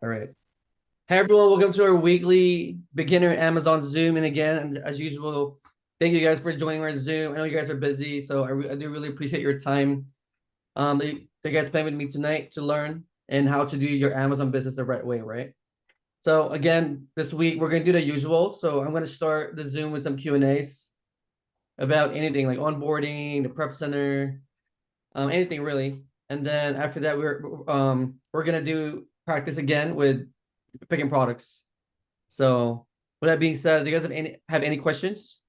All right. Hey everyone, welcome to our weekly beginner Amazon Zoom. And again, and as usual, thank you guys for joining our Zoom. I know you guys are busy, so I do really appreciate your time. That you guys spent with me tonight to learn and how to do your Amazon business the right way, right? So again, this week we're gonna do the usual. So I'm gonna start the Zoom with some Q&As about anything like onboarding, the prep center, anything really. And then after that, we're gonna do practice again with picking products. So with that being said, do you guys have any questions?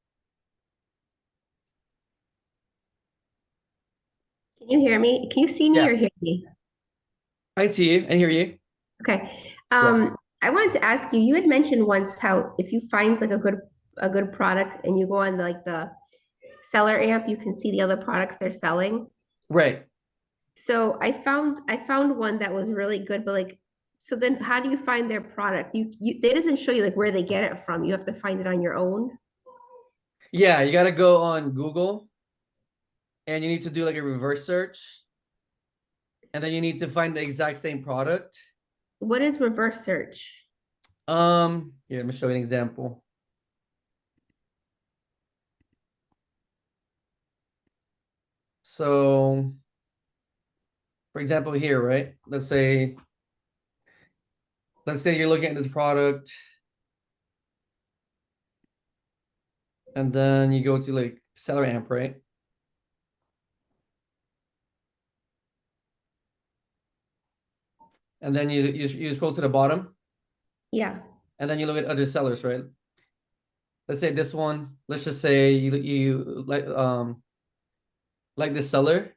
Can you hear me? Can you see me Yeah, or hear me? I see you and hear you. Okay. Yeah. I wanted to ask you, you had mentioned once how if you find like a good product and you go on like the seller amp, you can see the other products they're selling. Right. So I found one that was really good, but like so then how do you find their product? They doesn't show you like where they get it from. You have to find it on your own. Yeah, you gotta go on Google and you need to do like a reverse search, and then you need to find the exact same product. What is reverse search? Here, let me show you an example. So, for example, here, right? Let's say you're looking at this product, and then you go to like seller amp, right? And then you scroll to the bottom, Yeah. and then you look at other sellers, right? Let's say this one. Let's just say you like this seller.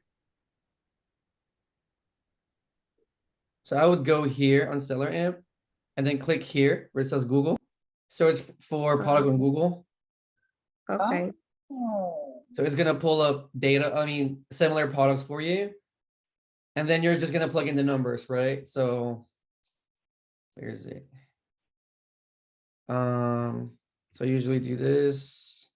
So I would go here on seller amp and then click here where it says Google. Search for product on Google. Okay. So it's gonna pull up data, I mean similar products for you. And then you're just gonna plug in the numbers, right? So where is it? So I usually do this.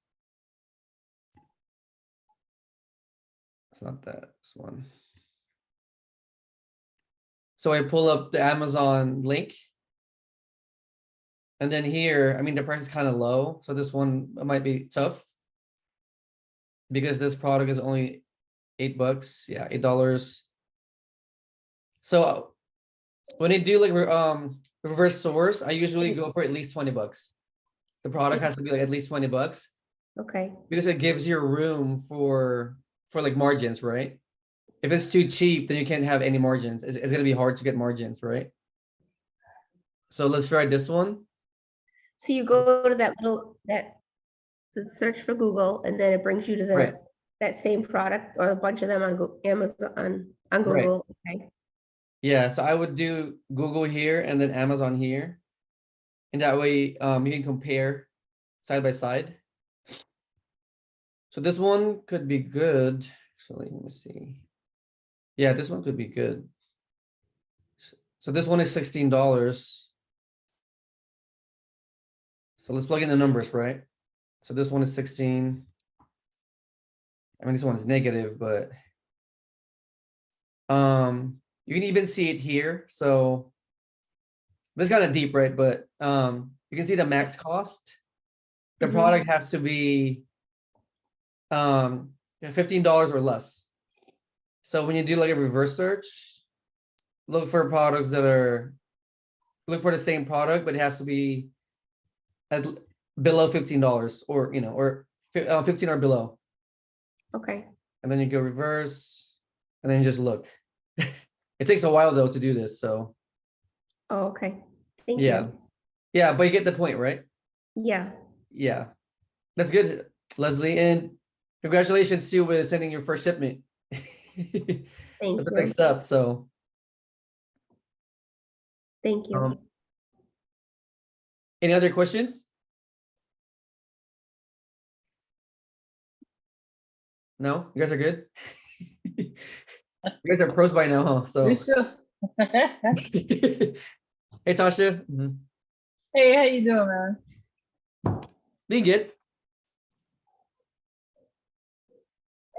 It's not that, this one. So I pull up the Amazon link. And then here, I mean, the price is kind of low. So this one might be tough because this product is only $8. Yeah, $8. So when I do like reverse source, I usually go for at least $20. The product See, has to be like at least $20 okay. because it gives you room for like margins, right? If it's too cheap, then you can't have any margins. It's gonna be hard to get margins, right? So let's try this one. So you go to that the search for Google, and then it brings you to Right, that same product or a bunch of them on Amazon on right. Google. Okay. Yeah, so I would do Google here and then Amazon here. And that way you can compare side by side. So this one could be good. Actually, let me see. Yeah, this one could be good. So this one is $16. So let's plug in the numbers, right? So this one is 16. I mean, this one is negative, but you can even see it here. So this kind of deep, right? But you can see the max cost. The Hmm. product has to be um $15 or less. So when you do like a reverse search, look for products that are look for the same product, but it has to be at below $15 or 15 or below. Okay. And then you go reverse and then you just look. It takes a while though to do this. So Oh, okay. Thank yeah. you. Yeah, but you get the point, right? Yeah. Yeah. That's good, Leslie. And congratulations too with sending your first shipment. That's Thank a big you. step. So Thank you. um any other questions? No? You guys are good? You guys are pros by now, huh? You So still. hey Tasha. Hey, how you doing, man? Being good.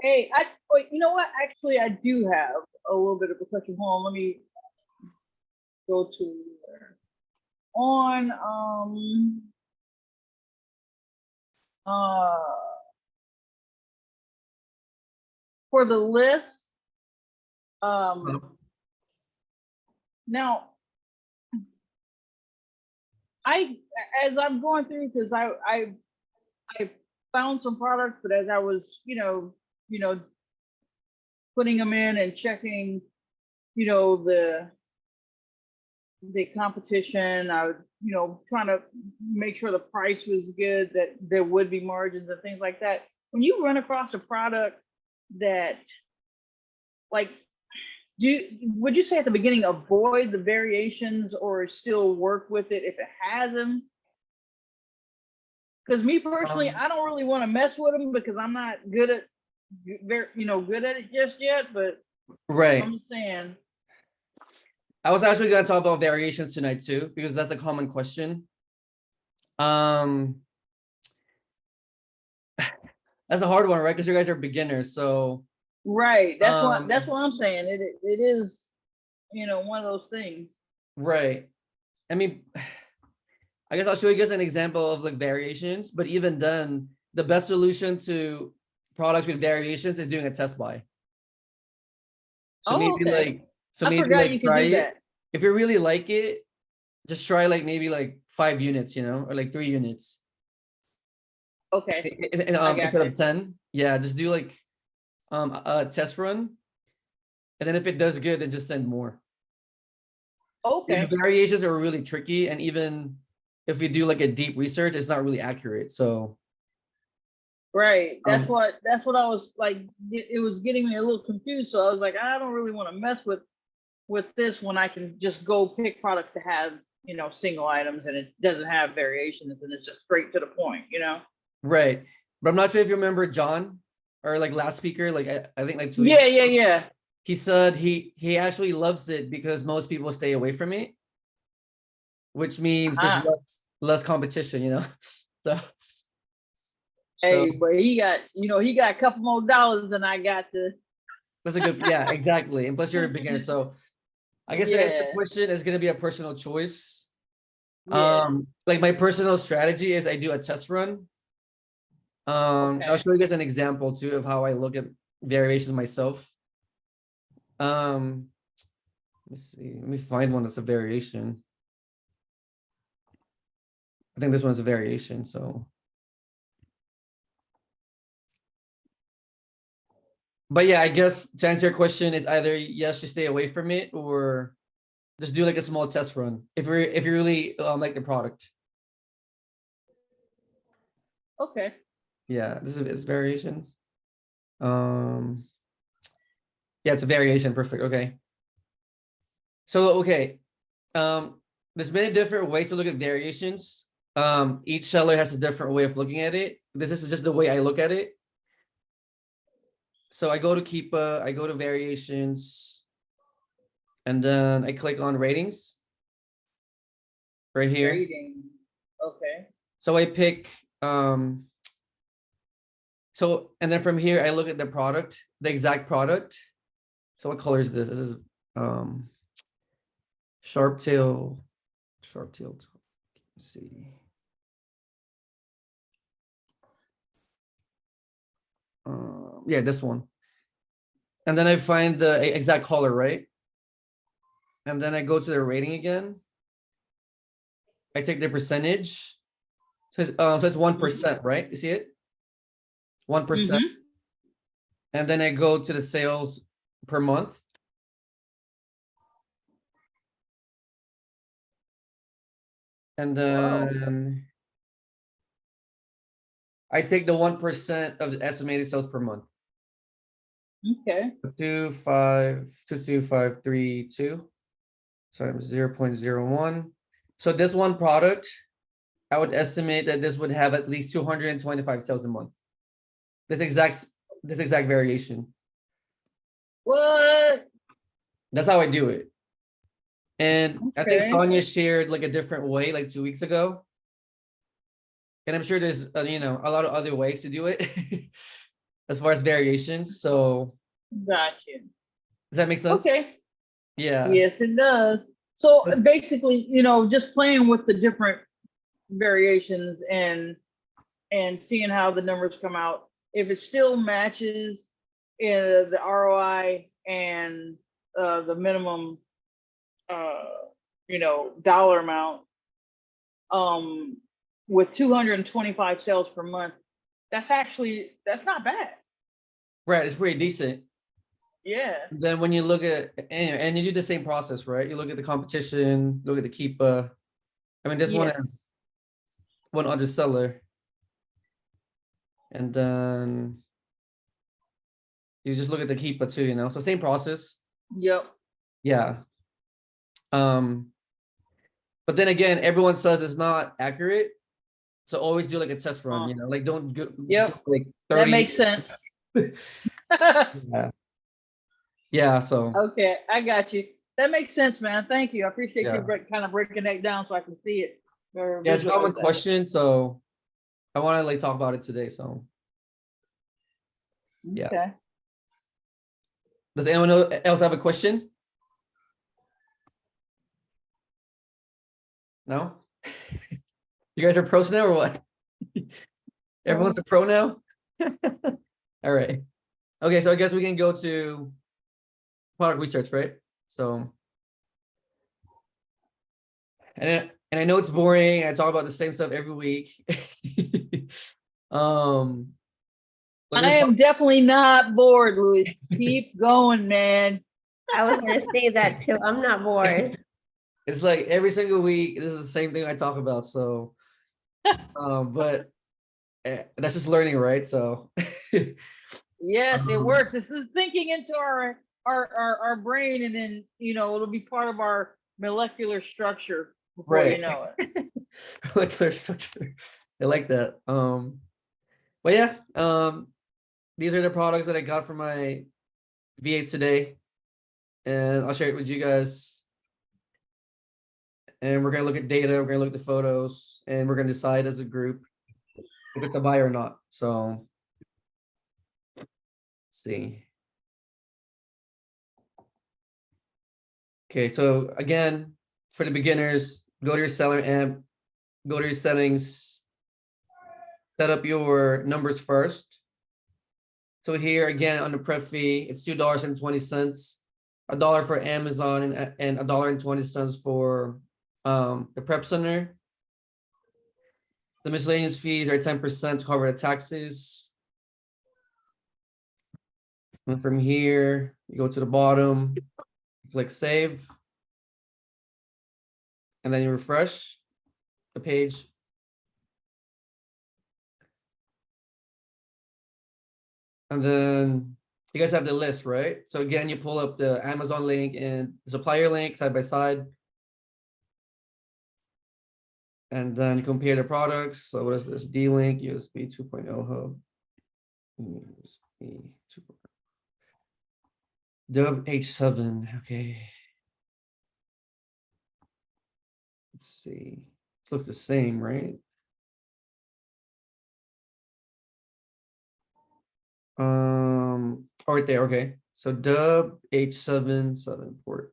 Hey, you know what? Actually, I do have a little bit of a question. Hold on, let me go to on uh for the list, now as I'm going through, because I found some products, but as I was, putting them in and checking, the competition, I was, trying to make sure the price was good, that there would be margins and things like that. When you run across a product that, like, would you say at the beginning avoid the variations or still work with it if it has them? Because me personally, I don't really want to mess with them because I'm not good at good at it just yet. But Right. I'm just saying. I was actually going to talk about variations tonight too, because that's a common question. That's a hard one, right? Because you guys are beginners, so. Right. That's what I'm saying. It is, one of those things. Right. I mean, I guess I'll show you guys an example of like variations, but even then, the best solution to products with variations is doing a test buy. So okay. I maybe forgot like you can try do it. that. If you really like it, just try like maybe like 5 units, or like 3 units. Okay. Instead of 10. Yeah, just do like a test run. And then if it does good, then just send more. Okay. The variations are really tricky, and even if we do like a deep research, it's not really accurate. So right. That's what I was like. It was getting me a little confused. So I was like, I don't really want to mess with this when I can just go pick products that have, single items and it doesn't have variations and it's just straight to the point, Right. But I'm not sure if you remember John, or like last speaker, like I think like 2 weeks ago. Yeah. He said he actually loves it because most people stay away from it, which means there's less competition, So hey, but he got a couple more dollars than I got to. That's a good, yeah, exactly. And plus you're a beginner. So I guess the question is going to be a personal choice. Yeah. Like my personal strategy is I do a test run. I'll show you guys an example too of how I look at variations myself. Let's see. Let me find one that's a variation. I think this one's a variation. So, but yeah, I guess to answer your question, it's either yes, just stay away from it, or just do like a small test run if you really like the product. Okay. Yeah, this is variation. Yeah, it's a variation. Perfect. Okay. So okay, there's many different ways to look at variations. Each seller has a different way of looking at it. This is just the way I look at it. So I go to Keepa, I go to variations, and then I click on ratings right here. Rating. Okay. So I pick and then from here I look at the product, the exact product. So what color is this? This is sharp-tailed. Let's see. Yeah, this one. And then I find the exact color, right? And then I go to the rating again. I take the percentage. So it's 1%, right? You see it? 1%. And then I go to the sales per month. And then I take the 1% of the estimated sales per month. Okay. 22532 times 0.01. So this one product, I would estimate that this would have at least 225 sales a month. This exact variation. What? That's how I do it. And I think Sonia shared like a different way like 2 weeks ago. And I'm sure there's a lot of other ways to do it as far as variations. So Gotcha. does that make sense? Okay. Yeah. Yes, it does. So basically, you know, just playing with the different variations and seeing how the numbers come out. If it still matches the ROI and the minimum, you know, dollar amount, with 225 sales per month, that's not bad. Right, it's pretty decent. Yeah. Then when you look at and you do the same process, right? You look at the competition, look at the Keepa. I mean, this one Yes. has one other seller, and then you just look at the Keepa too, you know. So same process. Yep. Yeah. But then again, everyone says it's not accurate. So always do like a test run, you know, like don't go Yep. like That 30. makes sense. Yeah. Yeah, so Okay, I got you. That makes sense, man. Thank you. I appreciate yeah. you kind of breaking that down so I can see it. Or Yeah, it's a common visualize that. question, so I want to like talk about it today. So yeah. Okay. Does anyone else have a question? No? You guys are pros now or what? Everyone's a pro now? All right. Okay, so I guess we can go to product research, right? So and I know it's boring. I talk about the same stuff every week. But I am definitely not bored, Louis. Keep going, man. I was gonna say that too. I'm not bored. it's like every single week, this is the same thing I talk about. So but that's just learning, right? So Yes, it works. This is thinking into our brain, and then, you know, it'll be part of our molecular structure before you right. know it. Molecular structure. I like that. But yeah, these are the products that I got from my VA today, and I'll share it with you guys. And we're gonna look at data, we're gonna look at the photos, and we're gonna decide as a group if it's a buy or not. So let's see. Okay, so again, for the beginners, go to your seller amp, go to your settings, set up your numbers first. So here again on the prep fee, it's $2.20, $1 for Amazon, and $1.20 for the prep center. The miscellaneous fees are 10% to cover the taxes. And from here, you go to the bottom, click save, and then you refresh the page. And then you guys have the list, right? So again, you pull up the Amazon link and the supplier link side by side. And then you compare the products. So what is this? D-Link, USB 2.0 hub. USB 2.0. Dub H7, okay. Let's see. This looks the same, right? Oh, right there, okay. So Dub H7 7 port.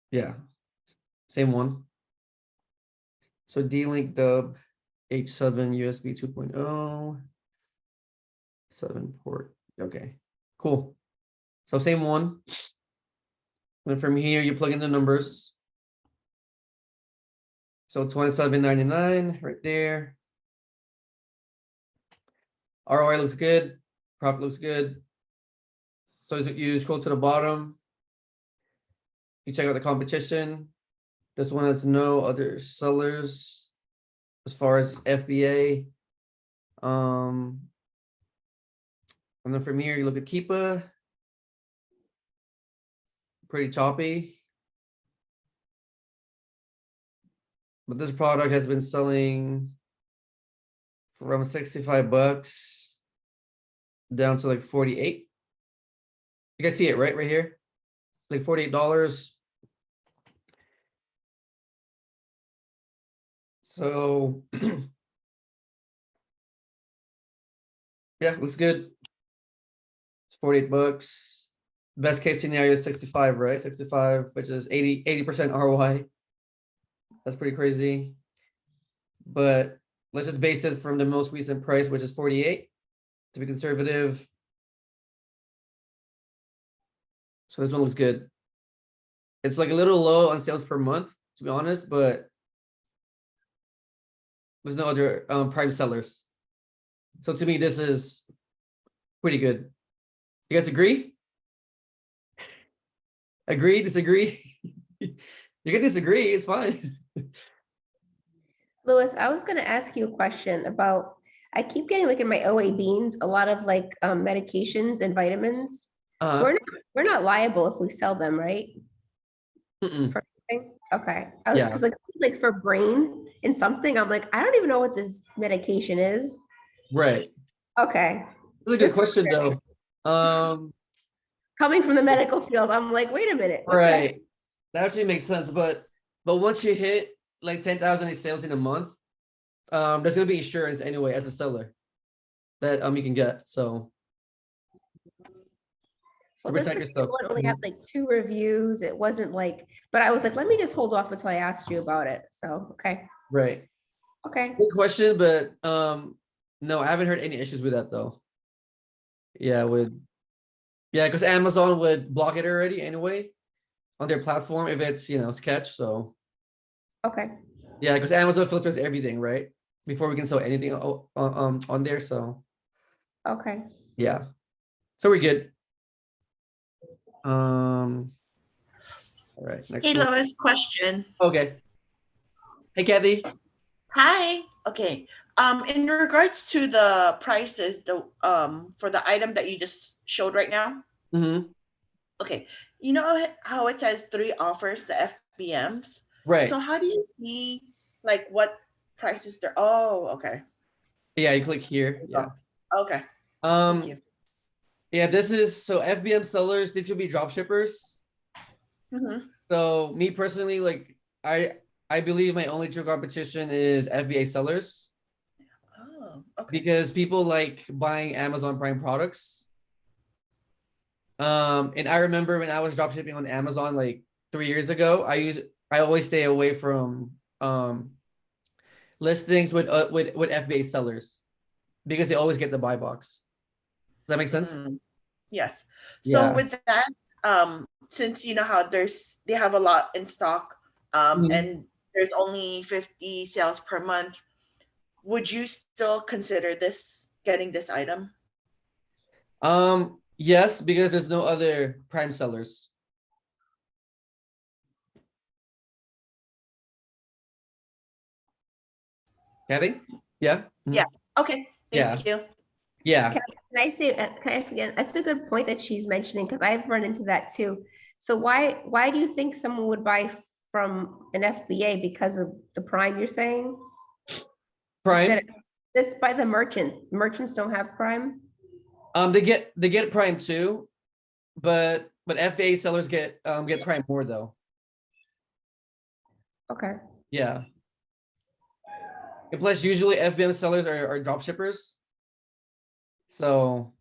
Yeah, same one. So D-Link Dub H7 USB 2.0 7 port. Okay, cool. So same one. And from here, you plug in the numbers. So $27.99 right there. ROI looks good. Profit looks good. So you scroll to the bottom. You check out the competition. This one has no other sellers as far as FBA. And then from here, you look at Keepa. Pretty choppy. But this product has been selling from 65 bucks down to like 48. You guys see it, right? Right here. Like $48. So yeah, looks good. It's 48 bucks. Best case scenario is 65, right? 65, which is 80% ROI. That's pretty crazy. But let's just base it from the most recent price, which is 48, to be conservative. So this one looks good. It's like a little low on sales per month, to be honest, but there's no other prime sellers. So to me, this is pretty good. You guys agree? Agree? Disagree? You can disagree, it's fine. Louis, I was gonna ask you a question about, I keep getting like in my OA beans, a lot of like medications and vitamins. Uh, We're not liable if we sell them, right? mm-mm. For anything? Okay. Yeah. Because it's like for brain and something, I'm like, I don't even know what this medication is. Right. Okay. That's a good Just question though. coming from the medical field, I'm like, wait a minute. Okay. Right. That actually makes sense. But once you hit like 10,000 in sales in a month, there's gonna be insurance anyway as a seller that you can get. So Well, to this protect yourself. one only had like 2 reviews. It wasn't like, but I was like, let me just hold off until I asked you about it. So, okay. Right. Okay. Good question, but no, I haven't heard any issues with that though. Yeah, because Amazon would block it already anyway on their platform if it's sketch. So Okay. yeah, because Amazon filters everything, right? Before we can sell anything on there. So Okay. yeah. So we're good. All right, next Hey, one. Lois, question. Okay. Hey, Kathy. Hi. Okay. In regards to the prices, for the item that you just showed right now. Mm-hmm. Okay. You know how it says 3 offers, the FBMs? Right. So how do you see like what prices they're? Oh, okay. Yeah, you click here. Yeah. Okay. Thank Um, you. yeah, this is so FBM sellers, these would be drop shippers. Mm-hmm. So me personally, like I believe my only true competition is FBA sellers Oh, okay. because people like buying Amazon Prime products. And I remember when I was drop shipping on Amazon like 3 years ago, I always stay away from listings with FBA sellers because they always get the buy box. Does that make sense? Yes. So Yeah. with that, since you know how they have a lot in stock, Mhm. and there's only 50 sales per month, would you still consider getting this item? Yes, because there's no other Prime sellers. Kathy? Yeah. Mhm. Yeah. Okay. Yeah. Thank you. Yeah. Can I say, can I ask again? That's a good point that she's mentioning because I've run into that too. So why do you think someone would buy from an FBA because of the Prime you're saying? Prime. This by the merchant. Merchants don't have Prime. They get Prime too, but FBA sellers get Prime more though. Okay. Yeah. And plus, usually FBM sellers are drop shippers. So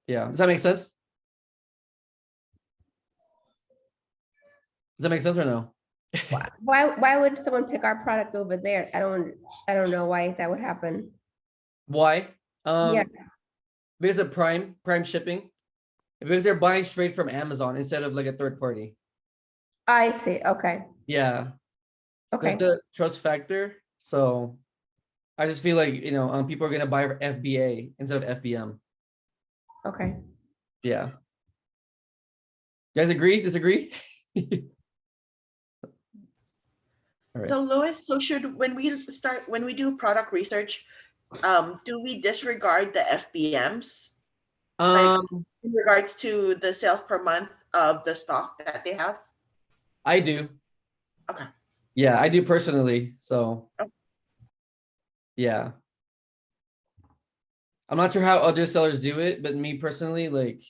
yeah, does that make sense? Does that make sense or no? Why would someone pick our product over there? I don't know why that would happen. Why? Yeah. Because of Prime shipping. Because they're buying straight from Amazon instead of like a third party. I see. Okay. Yeah. Okay. There's the trust factor. So I just feel like people are gonna buy FBA instead of FBM. Okay. Yeah. You guys agree? Disagree? All right. So Lois, so when we do product research, do we disregard the FBMs? Like in regards to the sales per month of the stock that they have? I do. Okay. Yeah, I do personally. So yeah. I'm not sure how other sellers do it, but me personally, like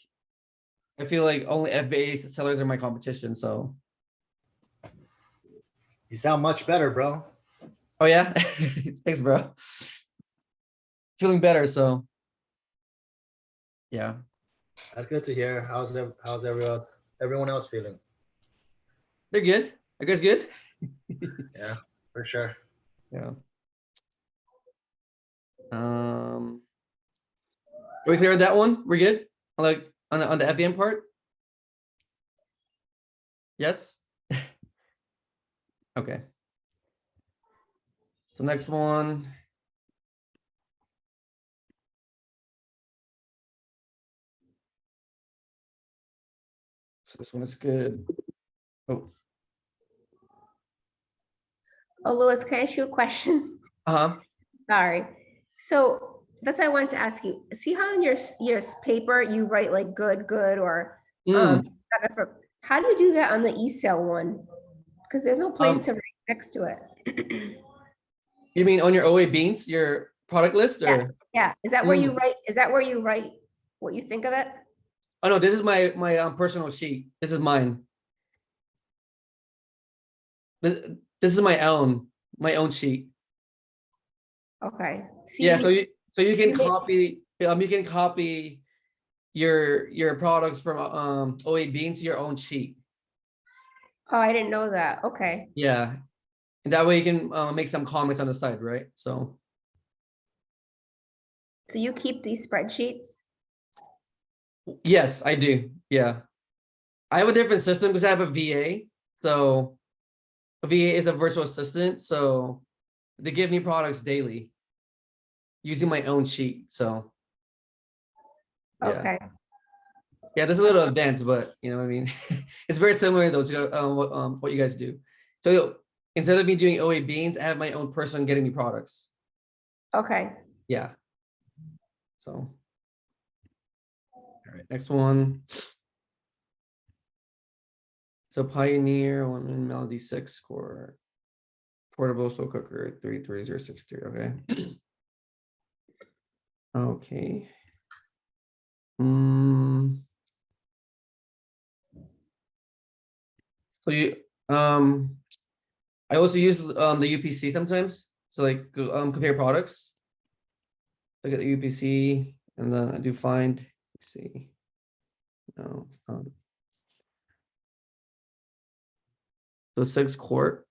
I feel like only FBA sellers are my competition. So You sound much better, bro. oh yeah. Thanks, bro. Feeling better, so yeah. That's good to hear. How's everyone else feeling? They're good. Are you guys good? Yeah, for sure. Yeah. Are we clear on that one? We're good? Like on the FBM part? Yes? Okay. So next one. So this one is good. Oh, Oh, Louis, can I ask you a question? uh-huh. Sorry. So that's what I wanted to ask you. See how in your paper you write like good, good, or Mm, how do you do that on the e-cell one? Because there's no place Um, to write next to it. you mean on your OA beans, your product list, or? Yeah. Is that where you Mm. write? Is that where you write what you think of it? Oh no, this is my personal sheet. This is mine. This, this is my own sheet. Okay. Yeah, so See, you can you may- copy your products from OA beans to your own sheet. oh, I didn't know that. Okay. Yeah, and that way you can make some comments on the side, right? So So you keep these spreadsheets? yes, I do. Yeah, I have a different system because I have a VA. So a VA is a virtual assistant. So they give me products daily using my own sheet. So yeah. Okay. Yeah, this is a little advanced, but you know what I mean. It's very similar though to what you guys do. So instead of me doing OA beans, I have my own person getting me products. Okay. Yeah. So, all right, next one. So Pioneer 1 Melody 6 core portable slow cooker 33063. Okay. Okay. So I also use the UPC sometimes. So like compare products. Look at the UPC and then I do find. Let's see. No, it's not. So 6 quart.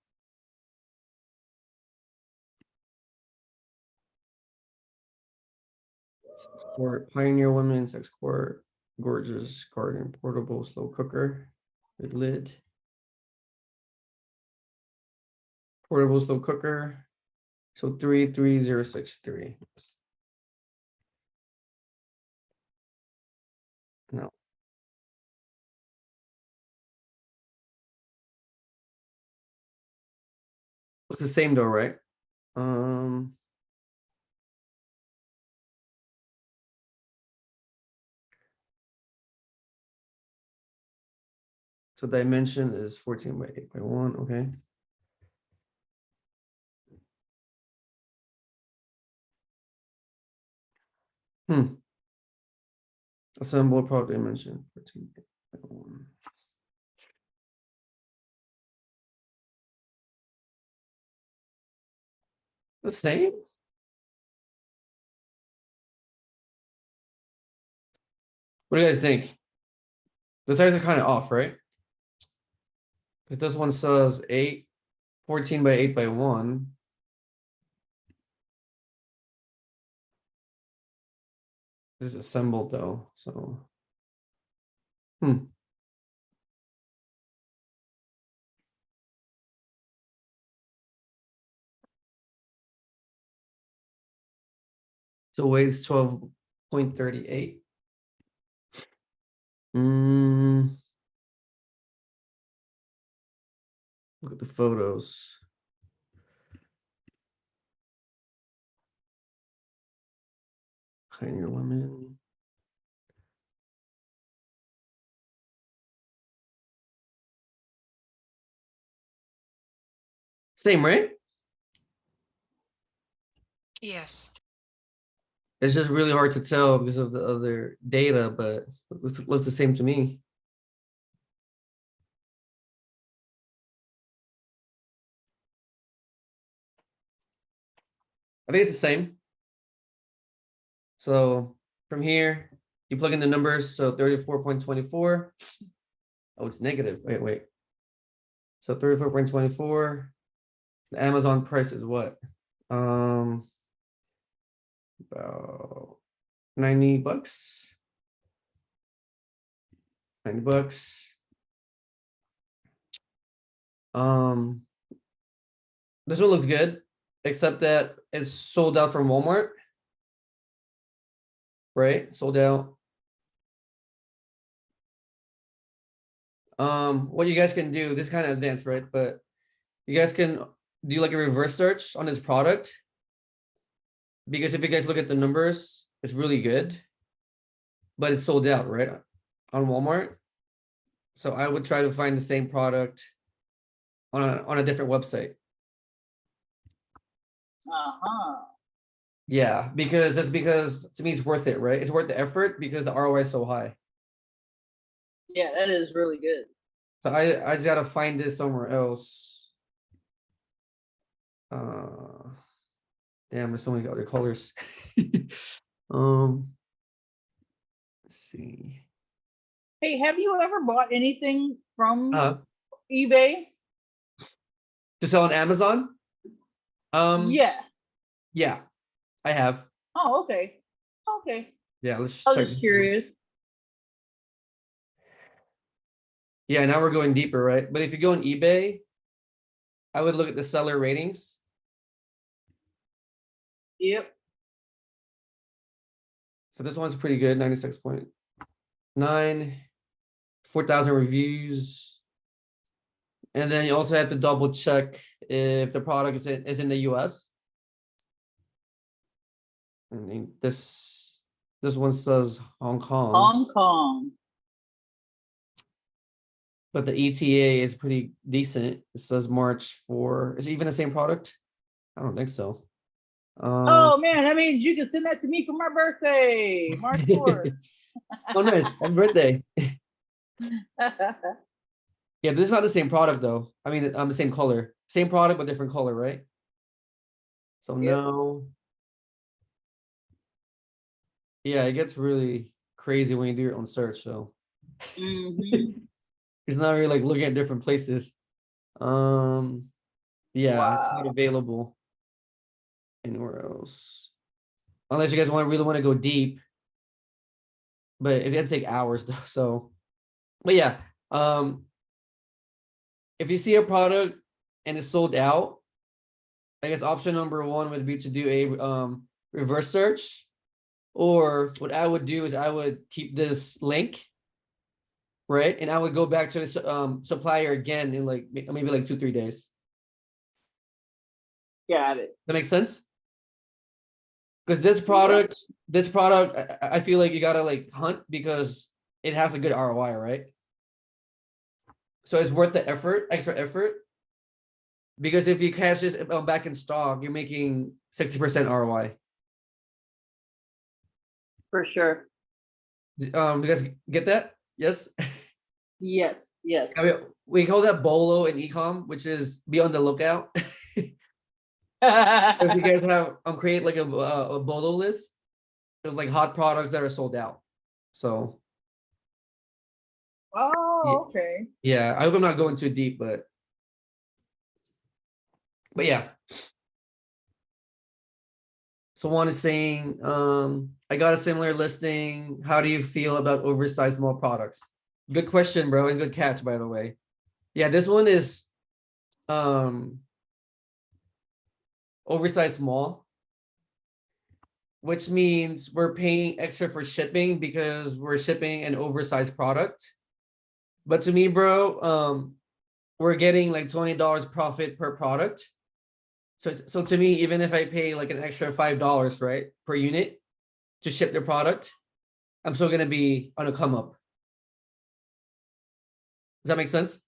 For Pioneer Women 6 quart gorgeous garden portable slow cooker with lid. Portable slow cooker. So 33063. No. It's the same though, right? So dimension is 14 by 8 by 1. Okay. Assemble product dimension 14 by 1. The same? What do you guys think? The size are kind of off, right? Because this one says 14 by 8 by 1. This is assembled though, so. So weighs 12.38. Look at the photos. Pioneer Women. Same, right? Yes. It's just really hard to tell because of the other data, but it looks the same to me. I think it's the same. So from here, You plug in the numbers, so 34.24. Oh, it's negative. Wait. So 34.24. The Amazon price is what? About $90. $90. This one looks good, except that it's sold out from Walmart. Right? Sold out. What you guys can do, this is kind of advanced, right? But you guys can do like a reverse search on this product. Because if you guys look at the numbers, it's really good. But it's sold out, right? On Walmart. So I would try to find the same product on a different website. Yeah, because to me it's worth it, right? It's worth the effort because the ROI is so high. Yeah, that is really good. So I just gotta find this somewhere else. Damn, there's so many other colors. Let's see. Hey, have you ever bought anything from eBay? To sell on Amazon? Yeah. Yeah, I have. Oh, okay. Okay. Yeah, let's I was check. just curious. Yeah, now we're going deeper, right? But if you go on eBay, I would look at the seller ratings. Yep. So this one's pretty good, 96.9, 4,000 reviews. And then you also have to double check if the product is in the US. I mean, this one says Hong Kong. Hong Kong. But the ETA is pretty decent. It says March 4. Is it even the same product? I don't think so. Oh man, that means you can send that to me for my birthday, March 4th. Oh, nice. Happy birthday. Yeah, this is not the same product though. I mean, the same color. Same product, but different color, right? So Yep. no. Yeah, it gets really crazy when you do your own search. So it's not really like looking at different places. Yeah, it's not available anywhere else. Unless you guys really want to go deep. But it's gonna take hours though. So, but yeah, if you see a product and it's sold out, I guess option number one would be to do a reverse search. Or what I would do is I would keep this link, right? And I would go back to the supplier again in like maybe like 2-3 days. Got it. That makes sense? Because this product, I feel like you gotta like hunt because it has a good ROI, right? So it's worth the effort, extra effort. Because if you catch this back in stock, you're making 60% ROI. For sure. You guys get that? Yes. Yes. Yes. I mean, we call that BOLO in ecom, which is be on the lookout. If you guys have create like a BOLO list of like hot products that are sold out. So Oh, okay. yeah, I hope I'm not going too deep, but yeah. So one is saying, I got a similar listing. How do you feel about oversized small products? Good question, bro, and good catch, by the way. Yeah, this one is oversized small, which means we're paying extra for shipping because we're shipping an oversized product. But to me, bro, we're getting like $20 profit per product. So to me, even if I pay like an extra $5, right, per unit to ship the product, I'm still gonna be on a come up. Does that make sense?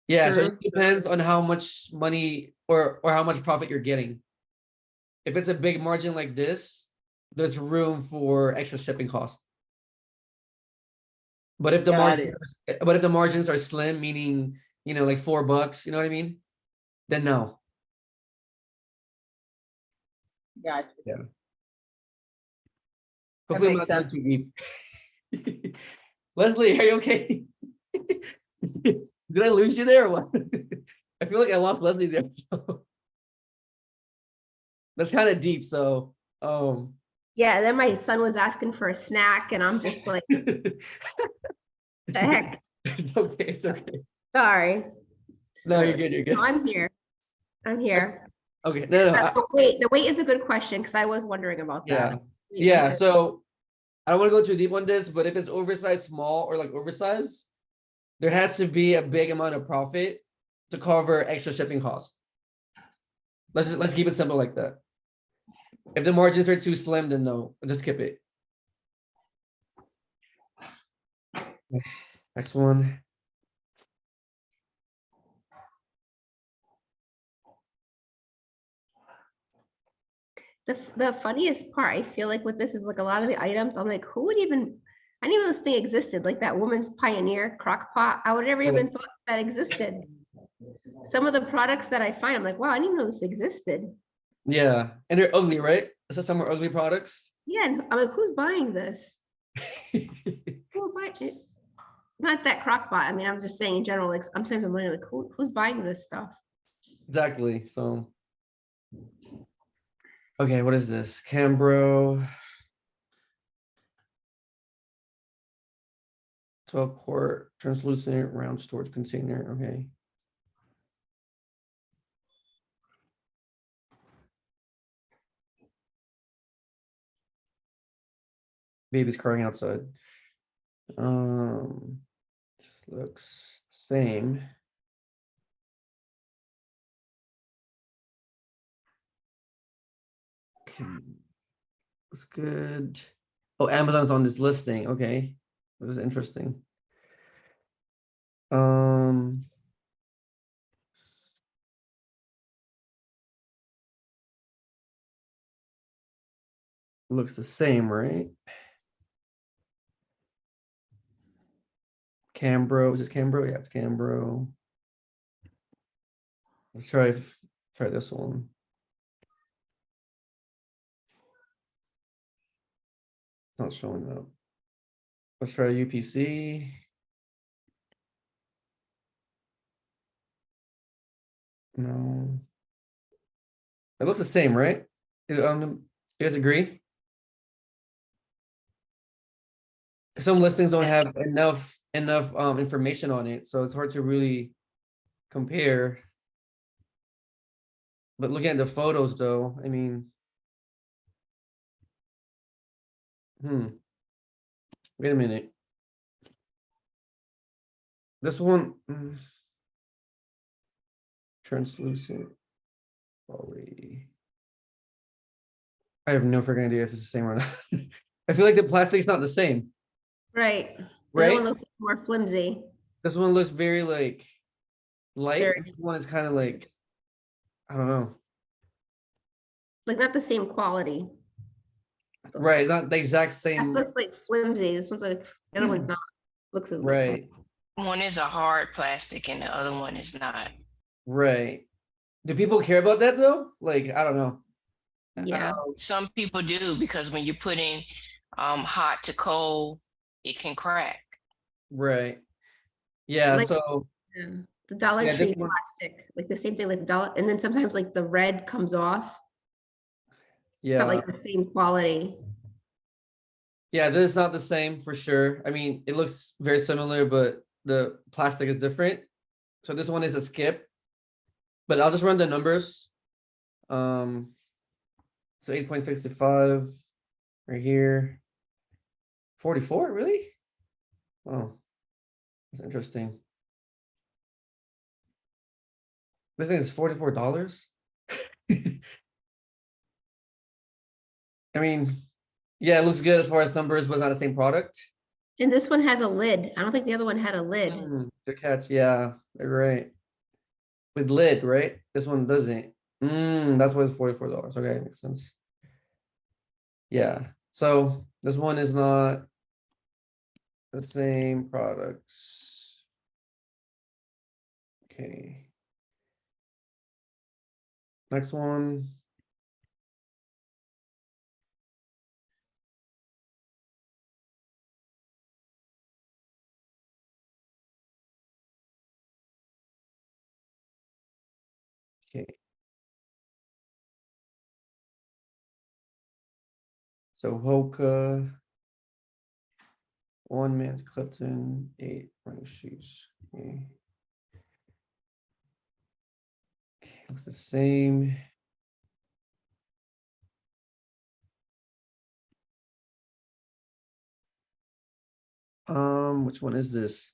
Yeah, so it depends on how much money or how much profit you're getting. If it's a big margin like this, there's room for extra shipping costs. But if the margins are slim, meaning like $4, you know what I mean? Then no. Gotcha. Yeah. Hopefully I'm makes not going too deep. Leslie, are you okay? Did I lose you there or what? I feel like I lost Leslie there. That's kind of deep, so Yeah, and then my son was asking for a snack and I'm just like, the heck, okay, it's okay. sorry. No, you're good, you're good. I'm here. I'm here. Okay, no, The weight is a good question because I was wondering about yeah. that. Yeah, so I don't want to go too deep on this, but if it's oversized small or like oversized, there has to be a big amount of profit to cover extra shipping costs. Let's keep it simple like that. If the margins are too slim, then no, just skip it. Next one. The funniest part, I feel like with this is like a lot of the items, I'm like, who would even, I didn't even know this thing existed, like that woman's Pioneer crock pot. I would never even thought that existed. Some of the products that I find, I'm like, wow, I didn't even know this existed. Yeah, and they're ugly, right? So some are ugly products. Yeah, and I'm like, who's buying this? Who would buy it? Not that crock pot. I mean, I'm just saying in general, like sometimes I'm wondering, like, who's buying this stuff? Exactly. So, okay, what is this? Cambro. 12-quart translucent round storage container. Okay. Baby's crying outside. Just looks the same. Okay. Looks good. Oh, Amazon's on this listing. Okay. This is interesting. Looks the same, right? Cambro, is this Cambro? Yeah, it's Cambro. Let's try this one. Not showing up. Let's try UPC. No. It looks the same, right? You guys agree? Some listings don't have enough information on it, so it's hard to really compare. But looking at the photos though, I mean, wait a minute. This one, translucent poly. I have no freaking idea if it's the same or not. I feel like the plastic's not the same, Right. The other right? one looks more flimsy. This one looks very like light. Sturdy. This one is kind of like, I don't know. Like not the same quality. Right, not the exact That same. looks like flimsy. This one's like, the other one's not. Looks like Right, One is a hard plastic and the other one is not. right. Do people care about that though? Like, I don't know. Yeah. Some people do because when you're putting hot to cold, it can crack. Right. Yeah, Like- so The Dollar Yeah, Tree this one- plastic, like the same thing, like dollar, and then sometimes like the red comes off. yeah. Not like the same quality. Yeah, this is not the same for sure. I mean, it looks very similar, but the plastic is different. So this one is a skip, but I'll just run the numbers. So 8.65 right here. 44, really? Oh, that's interesting. This thing is $44. I mean, yeah, it looks good as far as numbers, but it's not the same product. And this one has a lid. I don't think the other one had a lid. Good catch. Yeah, you're right. With lid, right? This one doesn't. That's why it's $44. Okay, makes sense. Yeah. So this one is not the same products. Okay. Next one. Okay. So Hoka, one man's Clifton, 8 running shoes. Okay. Looks the same. Which one is this?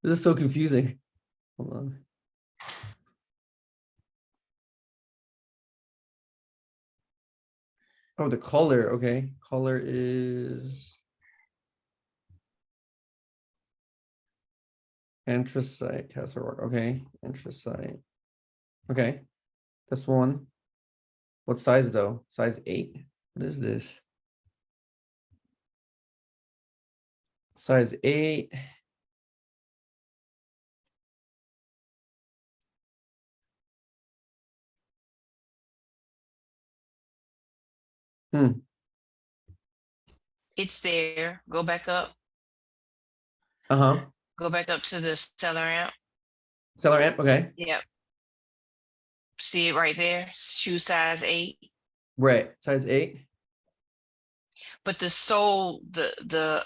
This is so confusing. Hold on. Oh, the color. Okay. Color is anthracite. Castle. Okay. Anthracite. Okay. This one. What size though? Size 8? What is this? Size 8. It's there. Go back up. Uh-huh. Go back up to the seller amp. Seller amp. Okay. Yep. See it right there? Shoe size 8. Right. Size 8. But the sole, the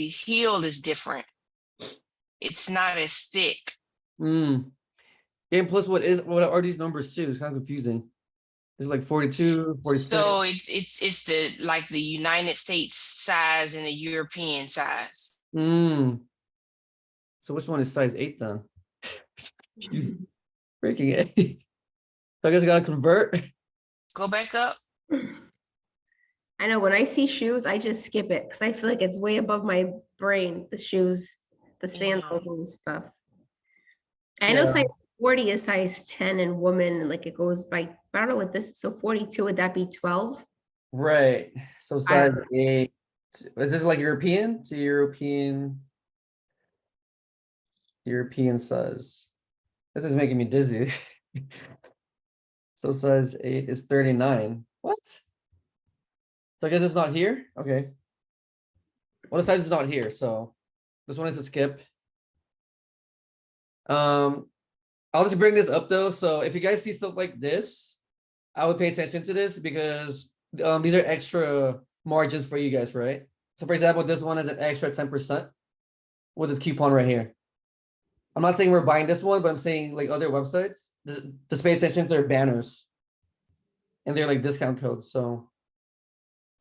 heel is different. It's not as thick. And plus what are these numbers too? It's kind of confusing. It's like 42, 46. So it's the like the United States size and the European size. So which one is size 8 then? Breaking it. So I guess I gotta convert. Go back up. I know when I see shoes, I just skip it because I feel like it's way above my brain, the shoes, the sandals and stuff. I know Yeah. size 40 is size 10 in woman, and like it goes by, I don't know what this, so 42, would that be 12? Right. So I size don't 8. Is this like European to European size? This is making me dizzy. So size 8 is 39. What? So I guess it's not here. Okay. Well, the size is not here, so this one is a skip. I'll just bring this up though. So if you guys see stuff like this, I would pay attention to this because these are extra margins for you guys, right? So for example, this one is an extra 10% with this coupon right here. I'm not saying we're buying this one, but I'm saying like other websites, just pay attention to their banners and their like discount codes. So,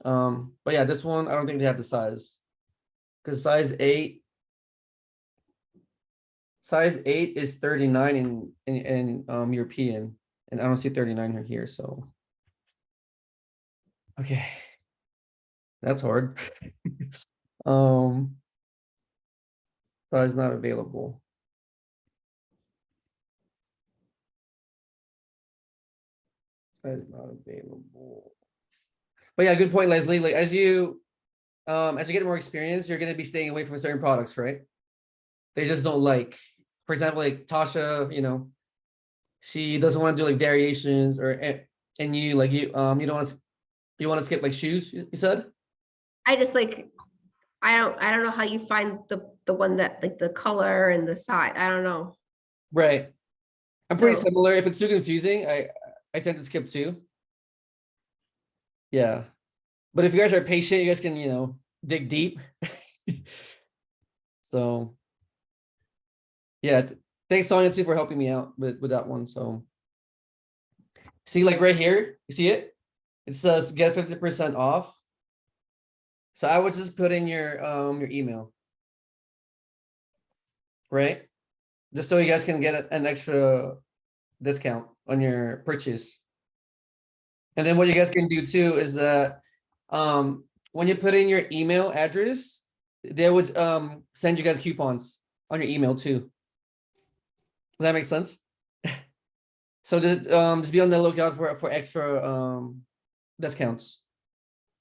but yeah, this one, I don't think they have the size because size 8 is 39 in European, and I don't see 39 here. So, okay, that's hard. Size not available. Size not available. But yeah, good point, Leslie. Like as you get more experience, you're gonna be staying away from certain products, right? They just don't like. For example, like Tasha, she doesn't want to do like variations and you like you don't want to skip like shoes, you said? I just like, I don't know how you find the one that like the color and the size. I don't know. Right. I'm pretty So- similar. If it's too confusing, I tend to skip too. Yeah. But if you guys are patient, you guys can, dig deep. So yeah, thanks Sonia too for helping me out with that one. So see like right here, you see it? It says get 50% off. So I would just put in your email. Right? Just so you guys can get an extra discount on your purchase. And then what you guys can do too is that when you put in your email address, they would send you guys coupons on your email too. Does that make sense? So just be on the lookout for extra discounts.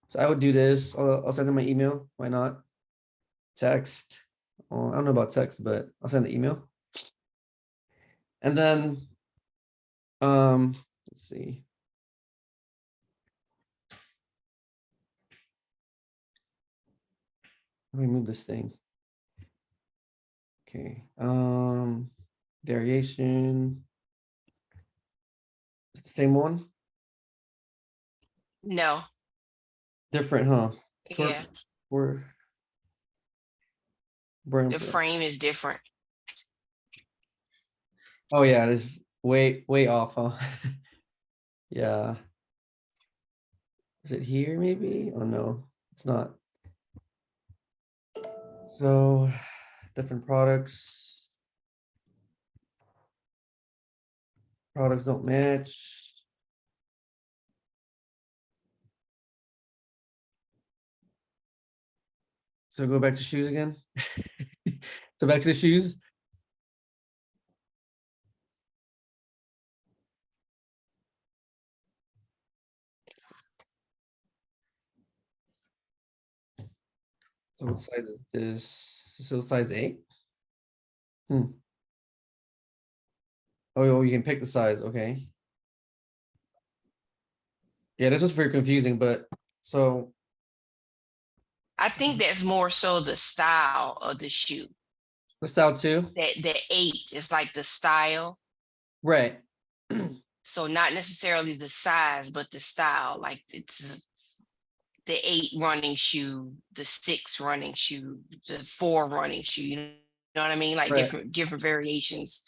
So I would do this. I'll send them my email. Why not? Text. Oh, I don't know about text, but I'll send the email. And then let's see. Let me move this thing. Okay. Variation. Same one? No, Different, huh? Short- yeah, Or brand. the frame is different. Oh yeah, it's way off, huh? Yeah. Is it here maybe? Oh no, it's not. So different products. Products don't match. So go back to shoes again. So back to the shoes. So what size is this? So size 8? Oh, you can pick the size, okay. Yeah, this was very confusing, but so I think that's more so the style of the shoe. the style too, That the 8 is like the style. right? So not necessarily the size, but the style. Like it's the 8 running shoe, the 6 running shoe, the 4 running shoe. You know what I mean? Like Right. different variations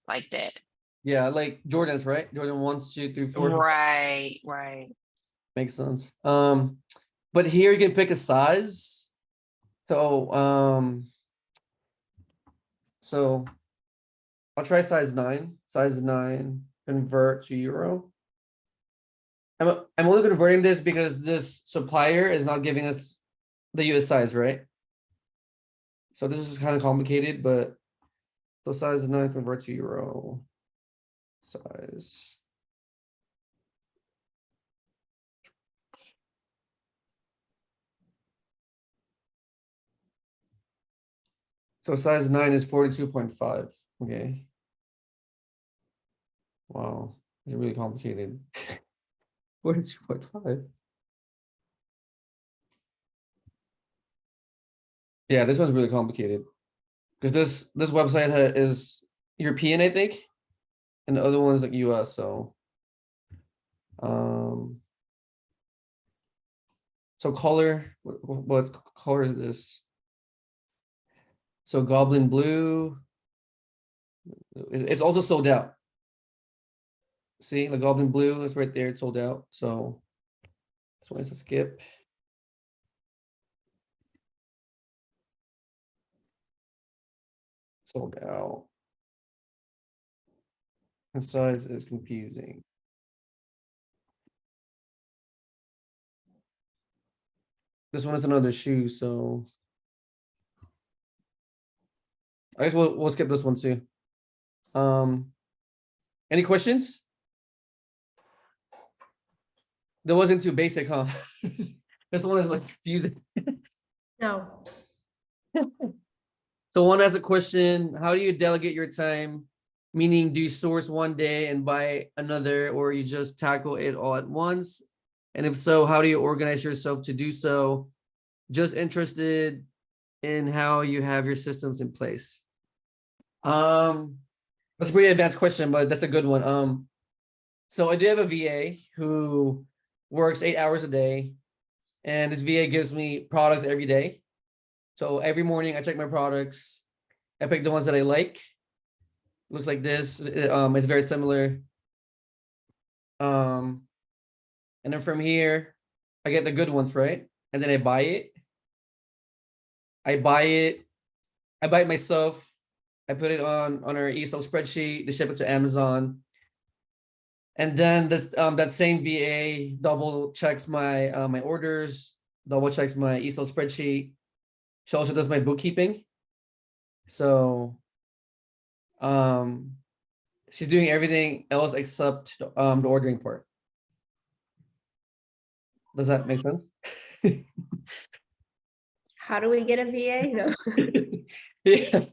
like that. Yeah, like Jordans, right? Jordan 1, 2, 3, 4. Right, right. Makes sense. But here you can pick a size. So I'll try size 9. Size 9, convert to euro. I'm only converting this because this supplier is not giving us the US size, right? So this is kind of complicated, but so size 9 convert to euro. Size. So size 9 is 42.5. Okay. Wow, it's really complicated. 42.5. Yeah, this one's really complicated because this website is European, I think, and the other one's like US. So, so color. What color is this? So Goblin Blue. It's also sold out. See, the Goblin Blue is right there. It's sold out. So this one is a skip. Sold out. And size is confusing. This one is another shoe, so I guess we'll skip this one too. Any questions? That wasn't too basic, huh? This one is like confusing. No, So one has a question: how do you delegate your time? Meaning, do you source one day and buy another, or you just tackle it all at once? And if so, how do you organize yourself to do so? Just interested in how you have your systems in place. That's a pretty advanced question, but that's a good one. So I do have a VA who works 8 hours a day, and this VA gives me products every day. So every morning I check my products. I pick the ones that I like. Looks like this. It's very similar. And then from here, I get the good ones, right? And then I buy it. I buy it myself. I put it on our Excel spreadsheet to ship it to Amazon. And then that same VA double checks my my orders, double checks my Excel spreadsheet. She also does my bookkeeping. So she's doing everything else except the ordering part. Does that make sense? how do we get a VA? No. Yeah.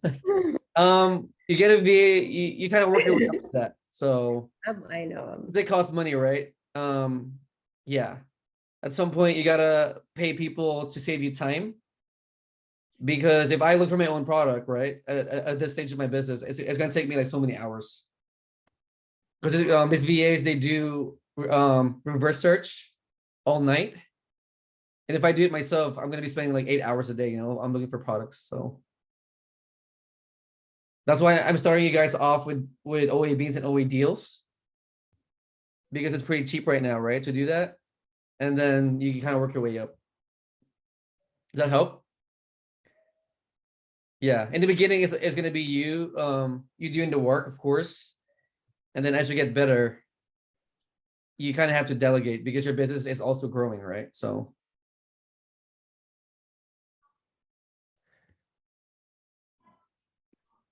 You get a VA, you kind of work your way up to that. So I know. they cost money, right? Yeah. At some point, you gotta pay people to save you time. Because if I look for my own product, right, at this stage of my business, it's gonna take me like so many hours. Because these VAs, they do reverse search all night. And if I do it myself, I'm gonna be spending like 8 hours a day, you know, I'm looking for products. So that's why I'm starting you guys off with OA beans and OA deals. Because it's pretty cheap right now, right? To do that. And then you can kind of work your way up. Does that help? Yeah. In the beginning, it's gonna be you doing the work, of course. And then as you get better, you kind of have to delegate because your business is also growing, right? So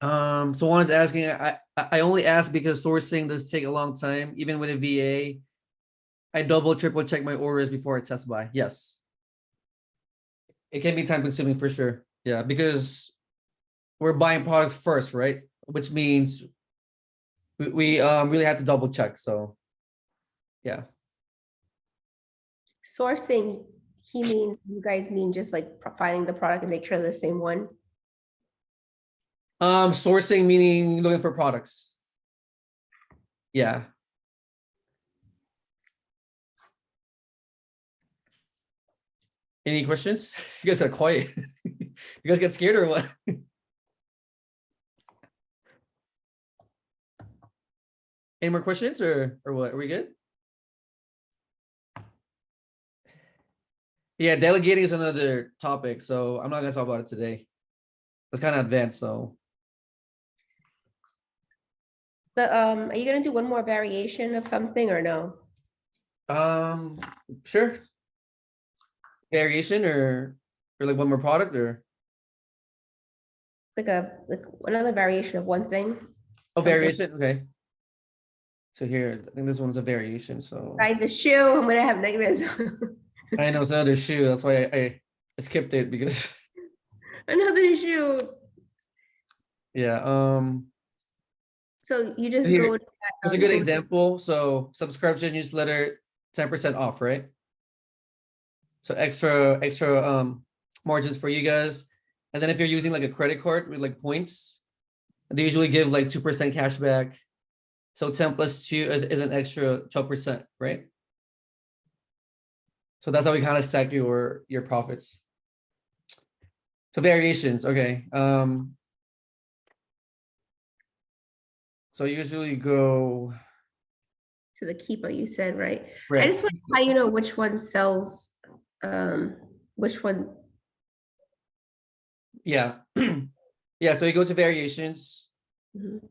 someone is asking, I only ask because sourcing does take a long time. Even with a VA, I double, triple check my orders before I test buy. Yes. It can be time consuming for sure. Yeah, because we're buying products first, right? Which means we really have to double check. So yeah. Sourcing, you guys mean just like finding the product and make sure they're the same one? Sourcing meaning looking for products. Yeah. Any questions? You guys are quiet. You guys get scared or what? Any more questions or what? Are we good? Yeah, delegating is another topic, so I'm not gonna talk about it today. It's kind of advanced, so Are you gonna do one more variation of something or no? sure. Variation or like one more product or Like another variation of one thing? oh Something. variation, okay. So here, I think this one's a variation. So Besides the shoe, I'm gonna have nightmares. I know it's another shoe. That's why I skipped it because Another shoe. yeah. So you just Here, go to that's a good example. So subscription newsletter, 10% off, right? So extra margins for you guys. And then if you're using like a credit card with like points, they usually give like 2% cash back. So 10 plus 2 is an extra 12%, right? So that's how we kind of stack your profits. So variations, okay. So usually go to the keeper, you said, right? I right. just want to know how you know which one sells, which one. Yeah. Yeah, so you go to variations Mhm.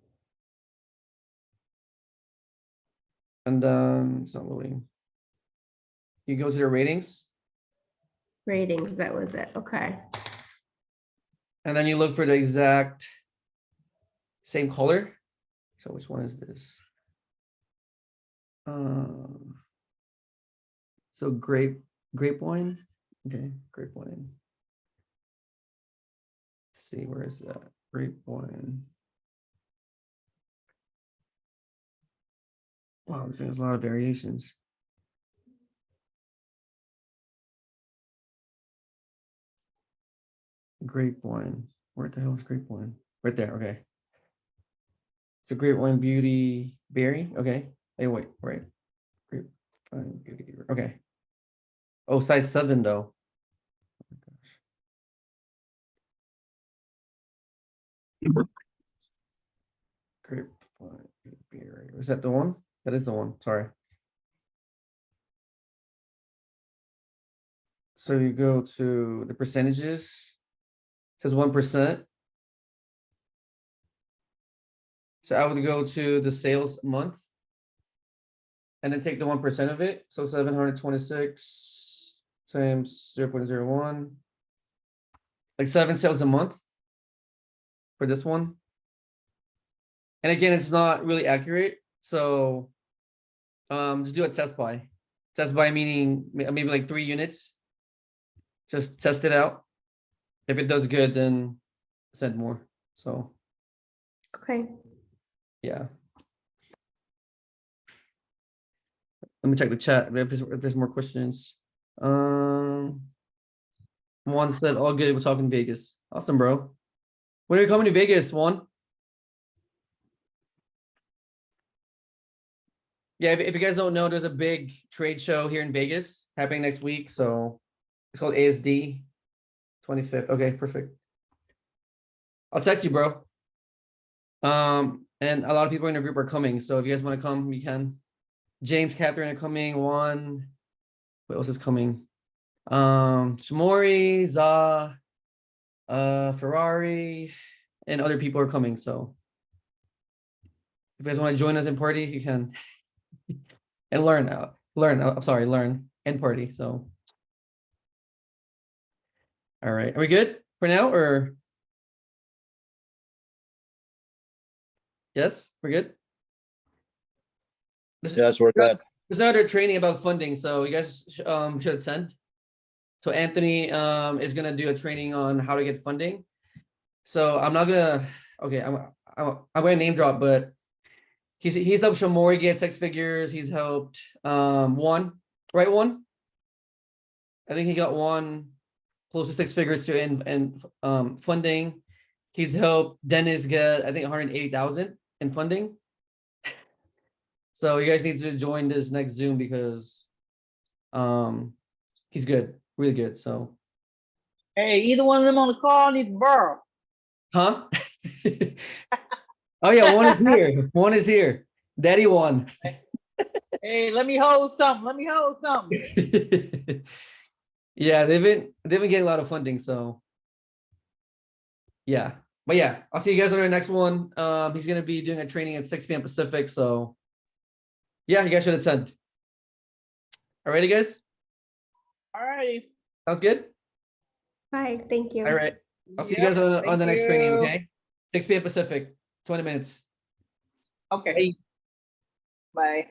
and then it's not loading. You go to the ratings Ratings, that was it, okay. and then you look for the exact same color. So which one is this? So grape wine. Okay, grape wine. Let's see, where is that? Grape wine. Wow, there's a lot of variations. Grape wine. Where the hell is grape wine? Right there. Okay. So grape wine beauty berry. Okay. Hey, wait, right. Grape wine beauty. Okay. Oh, size 7 though. Oh my gosh. Grape wine beauty berry. Was that the one? That is the one. Sorry. So you go to the percentages. It says 1%. So I would go to the sales month and then take the 1% of it. So 726 times 0.01, like 7 sales a month for this one. And again, it's not really accurate. So just do a test buy. Test buy meaning maybe like 3 units. Just test it out. If it does good, then send more. So Okay, yeah. Let me check the chat if there's more questions. One said all good. We're talking Vegas. Awesome, bro. When are you coming to Vegas, Juan? Yeah, if you guys don't know, there's a big trade show here in Vegas happening next week. So it's called ASD 25th. Okay, perfect. I'll text you, bro. And a lot of people in the group are coming. So if you guys want to come, you can. James, Catherine are coming. Juan. What else is coming? Shamori, Za, Ferrari, and other people are coming. So if you guys want to join us in party, you can. And learn. I'm sorry, learn and party. So all right. Are we good for now or yes, we're good? Yes, we're good. There's another training about funding, so you guys should attend. So Anthony is gonna do a training on how to get funding. So I'm not gonna. Okay, I'm gonna name drop, but he's helped Shamori get 6 figures. He's helped one, right? One. I think he got one close to 6 figures to in funding. He's helped Dennis get I think 180,000 in funding. So you guys need to join this next Zoom because he's good, really good. So Hey, either one of them on the call need to borrow. huh? Oh yeah, one is here. One is here. Daddy won. Hey, let me hold something. Let me hold something. Yeah, they've been getting a lot of funding, so yeah. But yeah, I'll see you guys on our next one. He's gonna be doing a training at 6 p.m. Pacific, so yeah, you guys should attend. Alrighty, guys. All righty. Sounds good. Bye, thank you. All right. I'll see you guys on the Thank next training, you. okay? 6 p.m. Pacific, 20 minutes. Okay. Bye. Bye.